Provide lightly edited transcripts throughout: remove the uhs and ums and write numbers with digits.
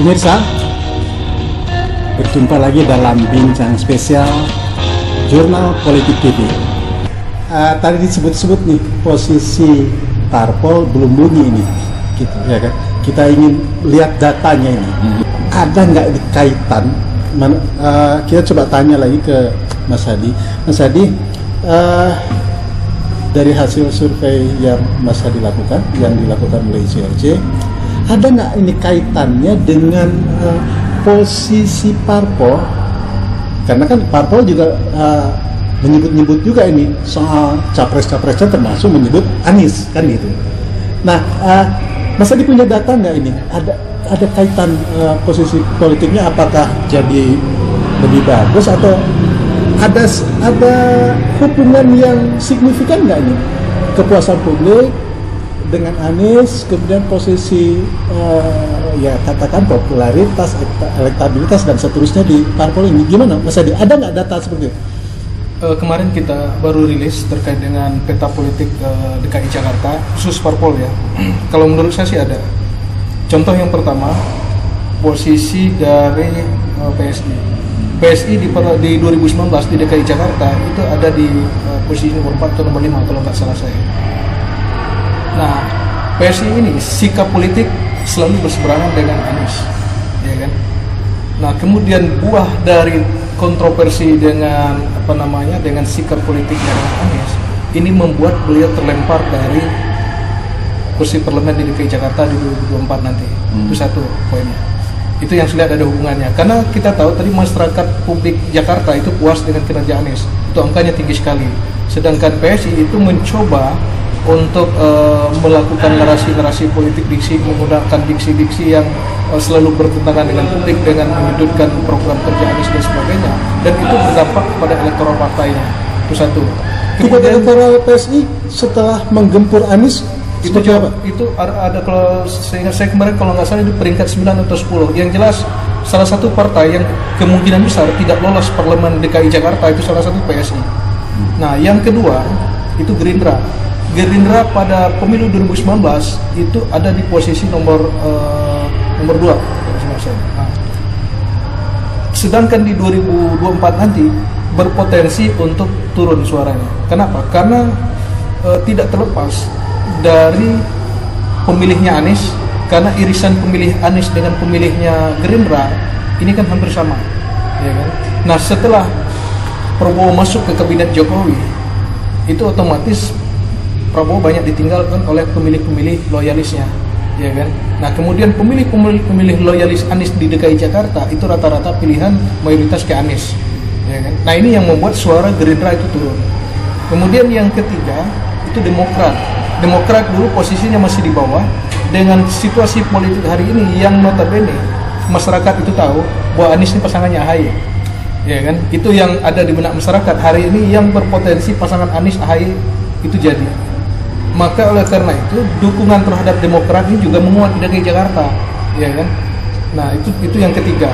Pemirsa, berjumpa lagi dalam bincang spesial Jurnal Politik TV. Tadi disebut-sebut nih posisi parpol belum bunyi ini, gitu ya kan? Kita ingin lihat datanya ini. Ada nggak kaitan? Kita coba tanya lagi ke Mas Hadi. Mas Hadi, dari hasil survei yang Mas Hadi lakukan, yang dilakukan oleh ICRC, ada nggak ini kaitannya dengan posisi parpol? Karena kan parpol juga menyebut-nyebut juga ini soal capres-capresnya, termasuk menyebut Anies kan gitu. Nah, Mas Hadi punya data nggak ini? Ada kaitan posisi politiknya, apakah jadi lebih bagus atau ada hubungan yang signifikan nggak ini kepuasan publik dengan Anies, kemudian posisi ya katakan popularitas, elektabilitas dan seterusnya di parpol ini, gimana Mas Hadi? Ada nggak data seperti itu? Kemarin kita baru rilis terkait dengan peta politik DKI Jakarta khusus parpol ya. Kalau menurut saya sih ada. Contoh yang pertama, posisi dari PSI di 2019 di DKI Jakarta itu ada di posisi nomor 4 atau nomor 5 kalau nggak salah saya. Nah, PSI ini sikap politik selalu berseberangan dengan Anies, ya kan? Nah, kemudian buah dari kontroversi dengan dengan sikap politiknya dengan Anies ini membuat beliau terlempar dari kursi parlemen di DKI Jakarta di 2024 nanti. Itu satu poinnya. Itu yang sudah ada hubungannya. Karena kita tahu tadi masyarakat publik Jakarta itu puas dengan kinerja Anies. Itu angkanya tinggi sekali. Sedangkan PSI itu mencoba untuk melakukan narasi-narasi politik diksi, menggunakan diksi-diksi yang selalu bertentangan dengan publik dengan menyudutkan program kerja Anies dan sebagainya, dan itu berdampak pada elektoral partainya. Itu satu. Kemudian elektoral PSI setelah menggempur Anies itu apa? Itu ada kalau saya kemarin kalau nggak salah itu peringkat 9 atau 10. Yang jelas salah satu partai yang kemungkinan besar tidak lolos parlemen DKI Jakarta itu salah satu PSI. Nah, yang kedua itu Gerindra. Gerindra pada pemilu 2019 itu ada di posisi nomor 2. Nah, sedangkan di 2024 nanti berpotensi untuk turun suaranya. Kenapa? Karena tidak terlepas dari pemilihnya Anies, karena irisan pemilih Anies dengan pemilihnya Gerindra ini kan hampir sama, ya kan? Nah, setelah Prabowo masuk ke kabinet Jokowi, itu otomatis Prabowo banyak ditinggalkan oleh pemilih-pemilih loyalisnya, ya kan? Nah, kemudian pemilih loyalis Anies di DKI Jakarta itu rata-rata pilihan mayoritas ke Anies, ya kan? Nah, ini yang membuat suara Gerindra itu turun. Kemudian yang ketiga itu Demokrat. Demokrat dulu posisinya masih di bawah. Dengan situasi politik hari ini yang notabene masyarakat itu tahu bahwa Anies ini pasangannya AHY, ya kan? Itu yang ada di benak masyarakat hari ini, yang berpotensi pasangan Anies AHY itu jadi. Maka oleh karena itu dukungan terhadap Demokrat ini juga menguat di DKI Jakarta, ya kan? Nah, itu yang ketiga.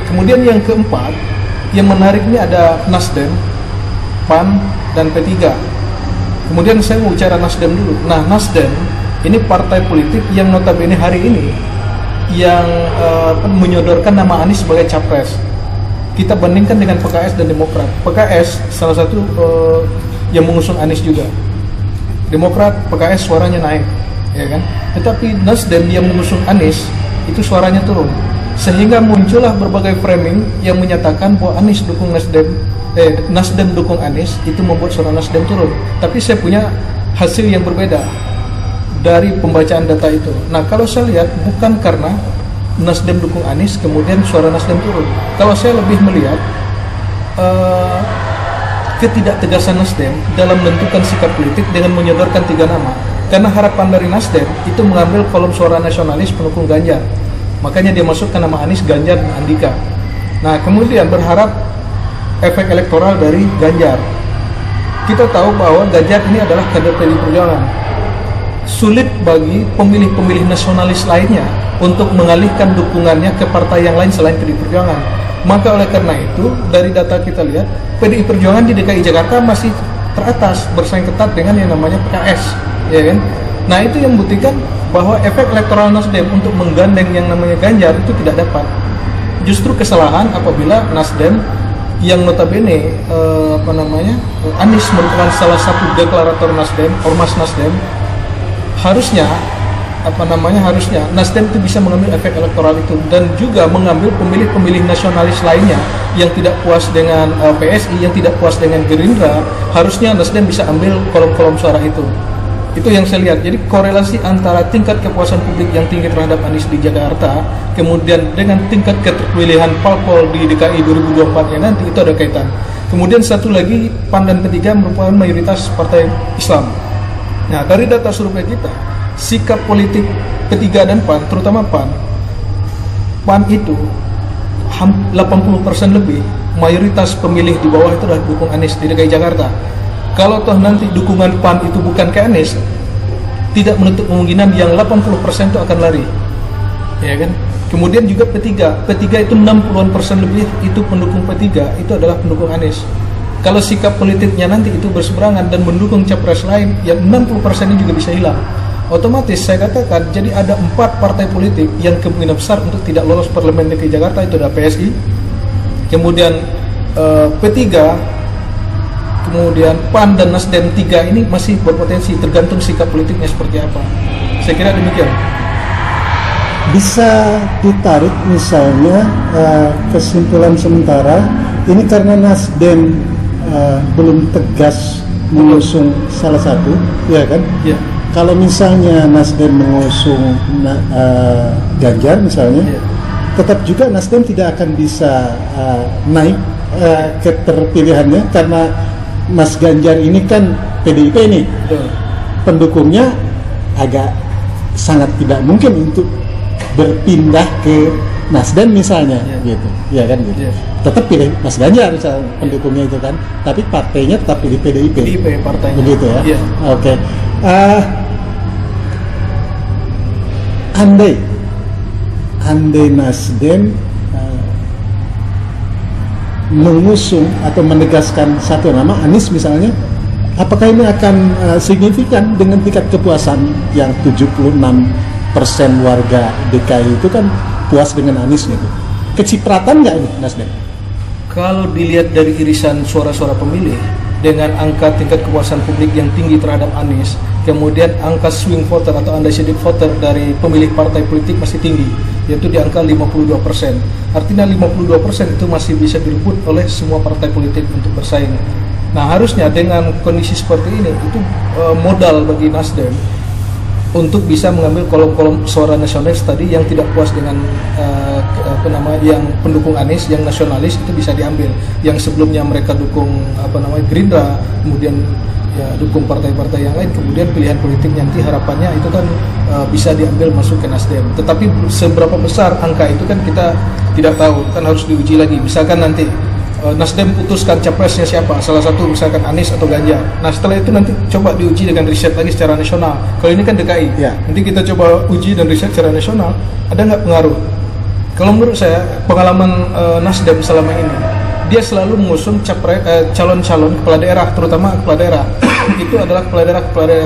Kemudian yang keempat, yang menarik ini ada Nasdem, PAN dan P3. Kemudian saya mau bicara Nasdem dulu. Nah, Nasdem ini partai politik yang notabene hari ini yang menyodorkan nama Anies sebagai capres. Kita bandingkan dengan PKS dan Demokrat. PKS salah satu yang mengusung Anies juga. Demokrat, PKS suaranya naik, ya kan? Tetapi Nasdem yang mengusung Anies itu suaranya turun. Sehingga muncullah berbagai framing yang menyatakan bahwa Anies dukung Nasdem dukung Anies, itu membuat suara Nasdem turun. Tapi saya punya hasil yang berbeda dari pembacaan data itu. Nah, kalau saya lihat bukan karena Nasdem dukung Anies kemudian suara Nasdem turun. Kalau saya lebih melihat ketidaktegasan Nasdem dalam menentukan sikap politik dengan menyodorkan 3 nama. Karena harapan dari Nasdem itu mengambil kolom suara nasionalis pendukung Ganjar. Makanya dia masukkan nama Anies, Ganjar, dan Andika. Nah, kemudian berharap efek elektoral dari Ganjar. Kita tahu bahwa Ganjar ini adalah kader PDI Perjuangan. Sulit bagi pemilih-pemilih nasionalis lainnya untuk mengalihkan dukungannya ke partai yang lain selain PDI Perjuangan. Maka oleh karena itu, dari data kita lihat, PDI Perjuangan di DKI Jakarta masih teratas, bersaing ketat dengan yang namanya PKS, ya kan? Nah, itu yang membuktikan bahwa efek elektoral Nasdem untuk menggandeng yang namanya Ganjar itu tidak dapat. Justru kesalahan apabila Nasdem yang notabene Anies merupakan salah satu deklarator Nasdem, ormas Nasdem, harusnya Nasdem itu bisa mengambil efek elektoral itu dan juga mengambil pemilih-pemilih nasionalis lainnya yang tidak puas dengan PSI, yang tidak puas dengan Gerindra, harusnya Nasdem bisa ambil kolom-kolom suara itu. Itu yang saya lihat. Jadi korelasi antara tingkat kepuasan publik yang tinggi terhadap Anies di Jakarta, kemudian dengan tingkat keterpilihan parpol di DKI 2024 nanti itu ada kaitan. Kemudian satu lagi, PAN dan P3 merupakan mayoritas partai Islam. Nah, dari data survei kita, sikap politik P3 dan PAN, terutama PAN itu 80% lebih mayoritas pemilih di bawah itu adalah dukung Anies di DKI Jakarta. Kalau toh nanti dukungan PAN itu bukan ke Anies, tidak menutup kemungkinan yang 80% itu akan lari, ya kan? Kemudian juga P3 itu 60% lebih itu pendukung P3 itu adalah pendukung Anies. Kalau sikap politiknya nanti itu berseberangan dan mendukung capres lain, yang 60% ini juga bisa hilang. Otomatis saya katakan, jadi ada 4 partai politik yang kemungkinan besar untuk tidak lolos parlemen DKI Jakarta, itu ada PSI, kemudian P3, kemudian PAN dan Nasdem. 3 ini masih berpotensi, tergantung sikap politiknya seperti apa. Saya kira demikian. Bisa ditarik misalnya kesimpulan sementara ini karena Nasdem belum tegas mengusung salah satu, ya kan? Ya. Kalau misalnya Nasdem mengusung Ganjar misalnya, tetap juga Nasdem tidak akan bisa naik keterpilihannya karena Mas Ganjar ini kan PDIP ini, pendukungnya agak sangat tidak mungkin untuk berpindah ke Nasdem misalnya, gitu, ya kan gitu. Tetap pilih Mas Ganjar misalnya pendukungnya itu kan, tapi partainya tetap pilih PDIP. PDIP partainya. Begitu ya. Oke. Andai Nasdem mengusung atau menegaskan satu nama, Anies misalnya, apakah ini akan signifikan dengan tingkat kepuasan yang 76% warga DKI itu kan puas dengan Anies gitu? Kecipratan nggak ini Nasdem? Kalau dilihat dari irisan suara-suara pemilih dengan angka tingkat kepuasan publik yang tinggi terhadap Anies, kemudian angka swing voter atau undecided voter dari pemilih partai politik masih tinggi, yaitu di angka 52%. Artinya 52% itu masih bisa direbut oleh semua partai politik untuk bersaing. Nah, harusnya dengan kondisi seperti ini itu modal bagi Nasdem untuk bisa mengambil kolom-kolom suara nasionalis tadi yang tidak puas dengan yang pendukung Anies, yang nasionalis itu bisa diambil. Yang sebelumnya mereka dukung Gerindra, kemudian ya dukung partai-partai yang lain, kemudian pilihan politik nanti harapannya itu kan bisa diambil masuk ke Nasdem. Tetapi seberapa besar angka itu kan kita tidak tahu, kan harus diuji lagi. Misalkan nanti Nasdem putuskan capresnya siapa, salah satu misalkan Anies atau Ganjar. Nah, setelah itu nanti coba diuji dengan riset lagi secara nasional. Kalau ini kan DKI, nanti kita coba uji dan riset secara nasional, ada nggak pengaruh? Kalau menurut saya, pengalaman Nasdem selama ini, dia selalu mengusung calon-calon kepala daerah, terutama kepala daerah itu adalah kepala daerah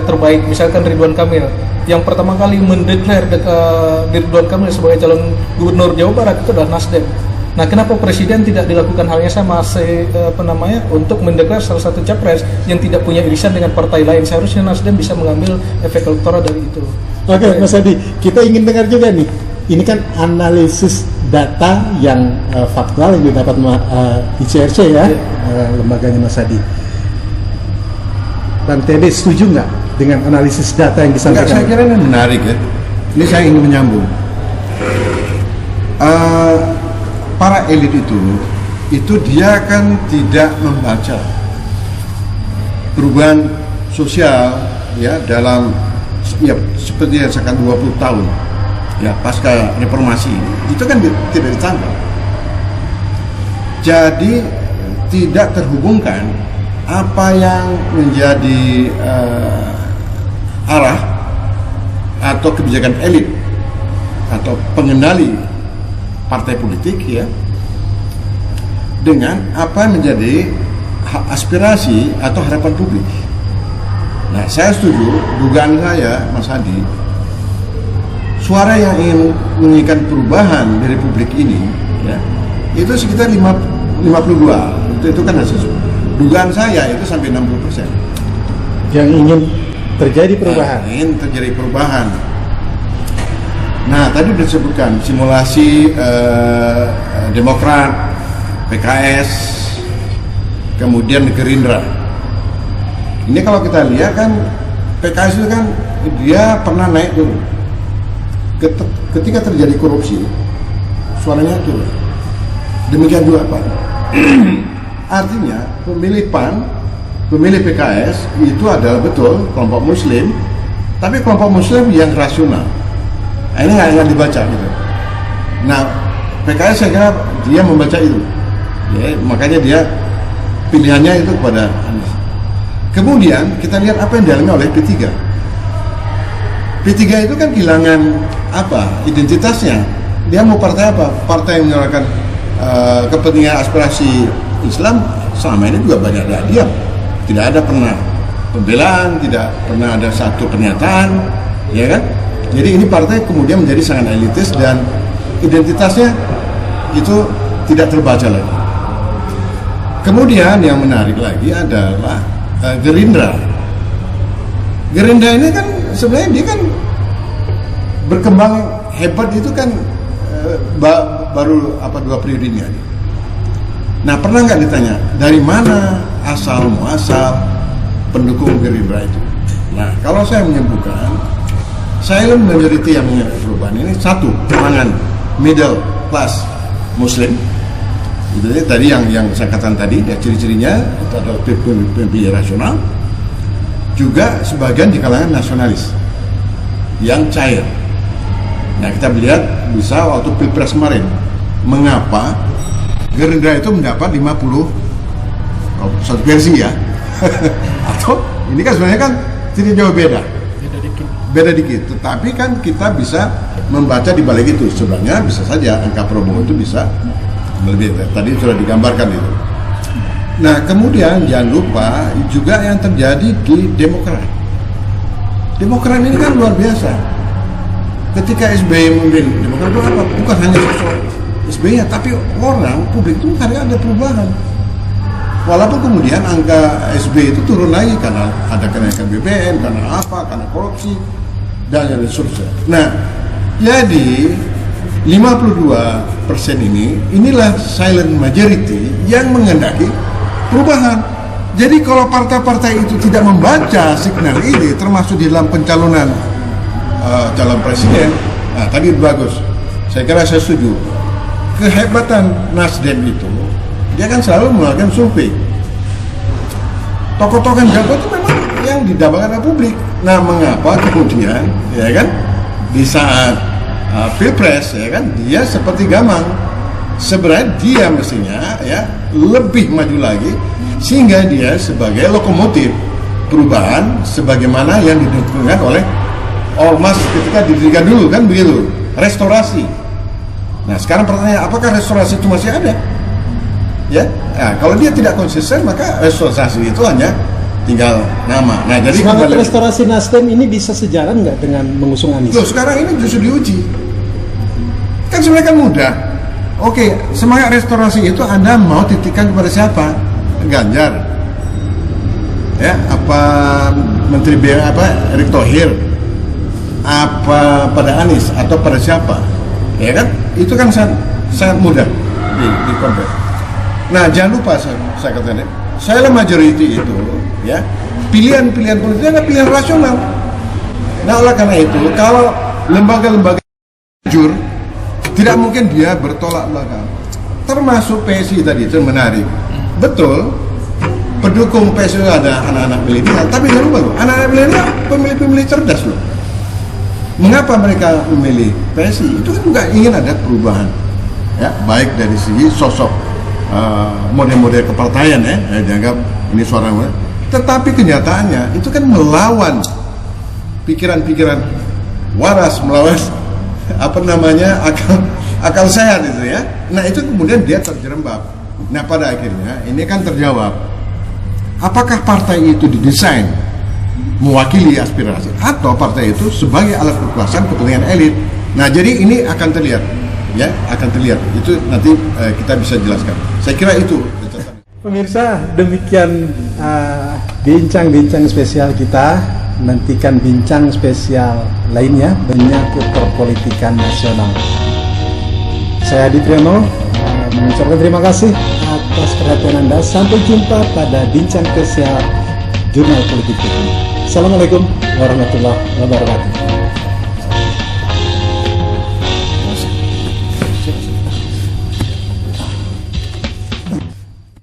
terbaik. Misalkan Ridwan Kamil, yang pertama kali mendeklar Ridwan Kamil sebagai calon gubernur Jawa Barat itu adalah Nasdem. Nah, kenapa presiden tidak dilakukan hal yang sama untuk mendeklar salah satu capres yang tidak punya irisan dengan partai lain? Seharusnya Nasdem bisa mengambil efek elektoral dari itu. Oke, Mas Adi, kita ingin dengar juga nih. Ini kan analisis data yang faktual yang didapat ICRC ya, lembaganya Mas Adi. Bang Tede setuju nggak dengan analisis data yang disampaikan? Saya kira ini menarik ya. Ini saya ingin menyambung. Para elit itu dia kan tidak membaca perubahan sosial ya dalam seperti yang sekarang 20 tahun ya pasca reformasi ini, itu kan tidak ditangkap. Jadi tidak terhubungkan apa yang menjadi arah atau kebijakan elit atau pengendali partai politik ya dengan apa yang menjadi aspirasi atau harapan publik. Nah, saya setuju dugaan saya, Mas Hadi, suara yang ingin menginginkan perubahan di Republik ini, ya, itu sekitar 52. Itu kan hasil dugaan saya itu sampai 60%. Yang ingin terjadi perubahan. Nah, ingin terjadi perubahan. Nah, tadi disebutkan simulasi Demokrat, PKS, kemudian Gerindra. Ini kalau kita lihat kan PKS itu kan dia pernah naik dulu. Ketika terjadi korupsi, suaranya turun. Demikian juga Pak. Artinya pemilih PAN, pemilih PKS itu adalah betul kelompok Muslim, tapi kelompok Muslim yang rasional. Nah, ini nggak dibaca gitu. Nah, PKS saya kira dia membaca itu, ya, makanya dia pilihannya itu kepada Anies. Kemudian kita lihat apa yang dialami oleh P3. P3 itu kan kehilangan apa? Identitasnya. Dia mau partai apa? Partai yang menyuarakan kepentingan aspirasi Islam selama ini juga banyak diam. Tidak ada pernah pembelaan, tidak pernah ada satu pernyataan, ya kan? Jadi ini partai kemudian menjadi sangat elitis dan identitasnya itu tidak terbaca lagi. Kemudian yang menarik lagi adalah Gerindra. Gerindra ini kan sebenarnya dia kan berkembang hebat itu kan baru 2 periode ini aja. Nah, pernah nggak ditanya dari mana asal muasal pendukung Gerindra itu? Nah, kalau saya menyebutkan silent majority yang mengenai perubahan ini satu, kalangan middle class Muslim. Itu tadi yang saya katakan tadi, ya ciri-cirinya itu adalah pemilih rasional. Juga sebagian di kalangan nasionalis yang cair. Nah, kita lihat bisa waktu Pilpres kemarin, mengapa Gerindra itu mendapat 50 satu versi ya. Atau ini kan sebenarnya kan tidak jauh beda. Beda dikit. Tetapi kan kita bisa membaca di balik itu. Sebenarnya bisa saja angka Prabowo itu bisa lebih, tadi sudah digambarkan itu. Nah, kemudian jangan lupa juga yang terjadi di Demokrat. Demokrat ini kan luar biasa. Ketika SBY memimpin Demokrat itu apa? Bukan hanya sosok SBY, tapi orang publik itu karena ada perubahan. Walaupun kemudian angka SBY itu turun lagi karena ada kenaikan BBM, karena apa? Karena korupsi dan seterusnya. Nah, jadi 52% inilah silent majority yang menghendaki perubahan. Jadi kalau partai-partai itu tidak membaca signal ini, termasuk di dalam pencalonan calon presiden, nah tadi bagus. Saya kira saya setuju. Kehebatan Nasdem itu, dia kan selalu melakukan survei. Tokoh-tokoh yang jago itu memang yang didambakan publik. Nah, mengapa kemudian, ya kan, di saat Pilpres, ya kan, dia seperti gamang. Sebenarnya dia mestinya ya lebih maju lagi sehingga dia sebagai lokomotif perubahan sebagaimana yang didukungkan oleh Ormas ketika didirikan dulu kan begitu, restorasi. Nah, sekarang pertanyaan, apakah restorasi itu masih ada? Ya, nah, kalau dia tidak konsisten maka restorasi itu hanya tinggal nama. Nah, jadi semangat restorasi Nasdem ini bisa sejalan nggak dengan mengusung Anies? Loh, sekarang ini justru diuji. Kan sebenarnya kan mudah. Oke, semangat restorasi itu Anda mau titikkan kepada siapa? Ganjar. Ya, apa Menteri BUMN apa Erick Thohir? Apa pada Anies atau pada siapa? Ya kan? Itu kan sangat mudah di compare. Nah, jangan lupa saya katakan, silent majority itu ya, pilihan-pilihan politik adalah pilihan rasional. Nah, oleh karena itu, kalau lembaga-lembaga jujur, tidak mungkin dia bertolak belakang. Termasuk PSI tadi itu menarik. Betul, pendukung PSI ada anak-anak milenial, tapi jangan lupa loh, anak-anak milenial pemilih-pemilih cerdas loh. Mengapa mereka memilih PSI? Itu kan juga ingin ada perubahan, ya, baik dari segi sosok model-model kepartaian ya, dianggap ini suara. Tetapi kenyataannya itu kan melawan pikiran-pikiran waras, melawan apa namanya akal sehat itu ya. Nah, itu kemudian dia terjerembab. Nah, pada akhirnya ini kan terjawab. Apakah partai itu didesain mewakili aspirasi atau partai itu sebagai alat kekuasaan kepentingan elit? Nah, jadi ini akan terlihat, ya, akan terlihat. Itu nanti kita bisa jelaskan. Saya kira itu. Pemirsa, demikian bincang-bincang spesial kita. Nantikan bincang spesial lainnya menyangkut perpolitikan nasional. Saya Adi Priyono mengucapkan terima kasih atas perhatian Anda. Sampai jumpa pada bincang spesial Jurnal Politik TV. Assalamualaikum warahmatullahi wabarakatuh.